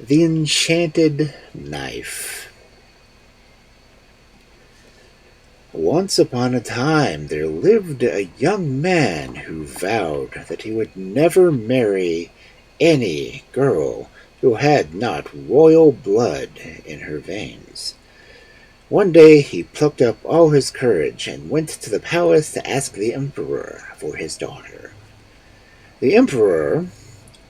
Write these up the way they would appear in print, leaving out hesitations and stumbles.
The Enchanted Knife. Once upon a time there lived a young man who vowed that he would never marry any girl who had not royal blood in her veins. One day he plucked up all his courage and went to the palace to ask the emperor for his daughter. The emperor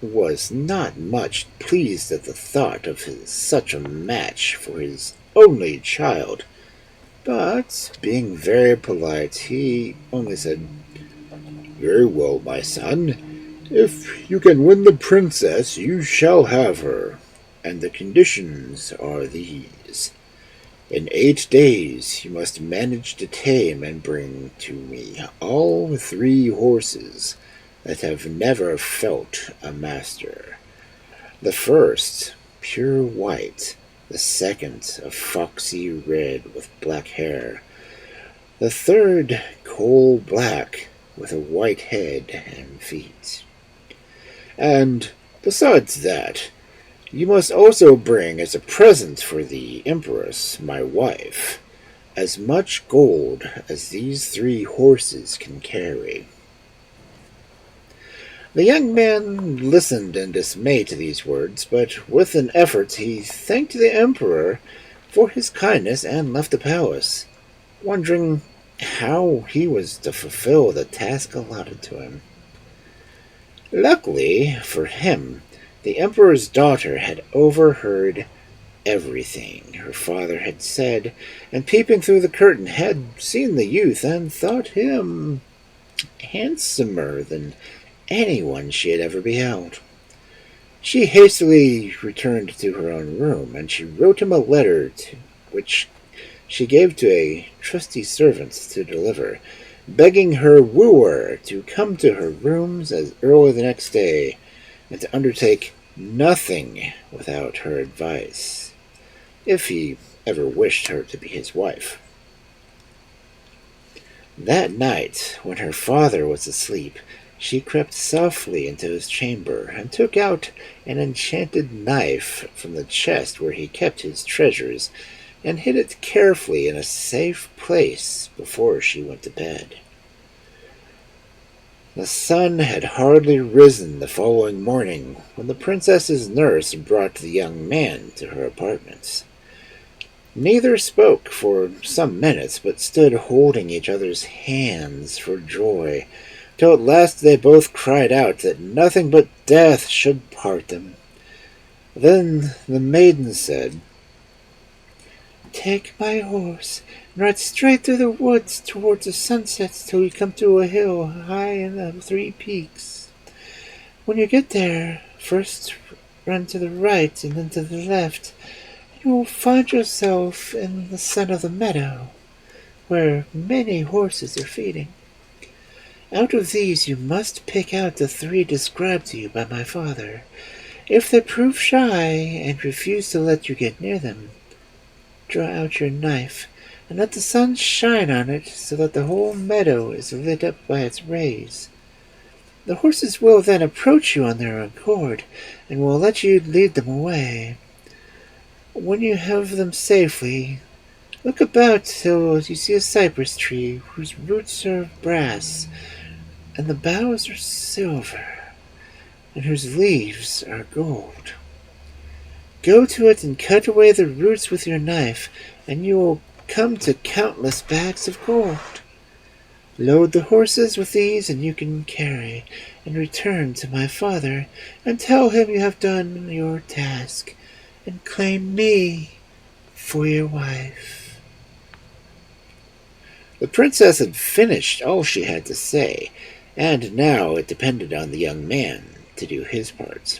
was not much pleased at the thought of such a match for his only child, but being very polite, he only said, "Very well, my son. If you can win the princess, you shall have her, and the conditions are these. In 8 days you must manage to tame and bring to me all 3 horses that have never felt a master. The first, pure white; the second, a foxy red with black hair; the third, coal black with a white head and feet. And besides that, you must also bring as a present for the Empress, my wife, as much gold as these 3 horses can carry." The young man listened in dismay to these words, but with an effort he thanked the emperor for his kindness and left the palace, wondering how he was to fulfill the task allotted to him. Luckily for him, the emperor's daughter had overheard everything her father had said, and peeping through the curtain had seen the youth and thought him handsomer than anyone she had ever beheld. She hastily returned to her own room, and she wrote him a letter which she gave to a trusty servant to deliver, begging her wooer to come to her rooms as early the next day, and to undertake nothing without her advice, if he ever wished her to be his wife. That night, when her father was asleep, she crept softly into his chamber and took out an enchanted knife from the chest where he kept his treasures, and hid it carefully in a safe place before she went to bed. The sun had hardly risen the following morning when the princess's nurse brought the young man to her apartments. Neither spoke for some minutes, but stood holding each other's hands for joy, till at last they both cried out that nothing but death should part them. Then the maiden said, "Take my horse and ride straight through the woods towards the sunset till you come to a hill high in the 3 peaks. When you get there, first run to the right and then to the left. You will find yourself in the center of the meadow, where many horses are feeding. Out of these you must pick out the 3 described to you by my father. If they prove shy and refuse to let you get near them, draw out your knife and let the sun shine on it so that the whole meadow is lit up by its rays. The horses will then approach you on their accord and will let you lead them away. When you have them safely, look about till you see a cypress tree whose roots are of brass and the boughs are silver, and whose leaves are gold. Go to it and cut away the roots with your knife, and you will come to countless bags of gold. Load the horses with these, and you can carry, and return to my father, and tell him you have done your task, and claim me for your wife." The princess had finished all she had to say, and now it depended on the young man to do his part.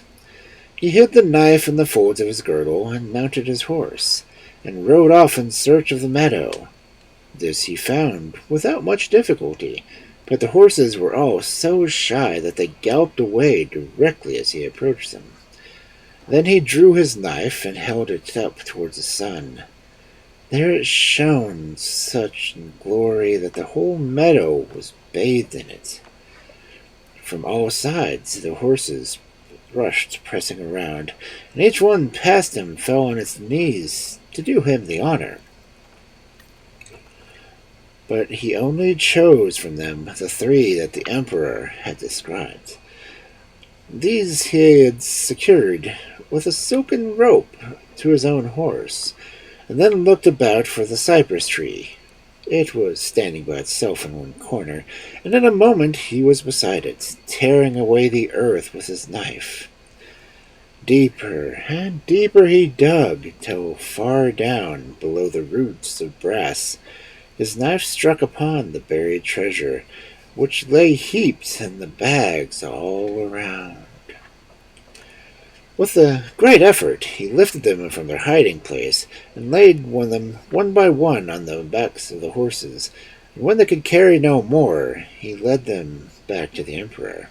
He hid the knife in the folds of his girdle and mounted his horse, and rode off in search of the meadow. This he found without much difficulty, but the horses were all so shy that they galloped away directly as he approached them. Then he drew his knife and held it up towards the sun. There it shone such glory that the whole meadow was bathed in it. From all sides the horses rushed, pressing around, and each one past him fell on its knees to do him the honor. But he only chose from them the three that the emperor had described. These he had secured with a silken rope to his own horse, and then looked about for the cypress tree. It was standing by itself in one corner, and in a moment he was beside it, tearing away the earth with his knife. Deeper and deeper he dug, till far down below the roots of grass his knife struck upon the buried treasure, which lay heaped in the bags all around. With a great effort, he lifted them from their hiding place and laid them one by one on the backs of the horses, and when they could carry no more, he led them back to the emperor.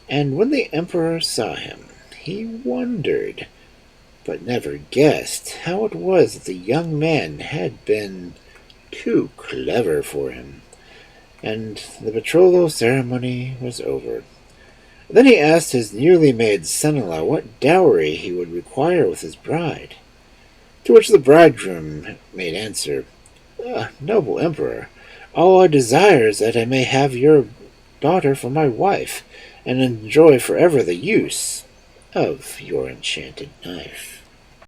And when the emperor saw him, he wondered, but never guessed how it was that the young man had been too clever for him, and the betrothal ceremony was over. Then he asked his newly made son-in-law what dowry he would require with his bride. To which the bridegroom made answer, Noble emperor, all I desire is that I may have your daughter for my wife, and enjoy forever the use of your enchanted knife.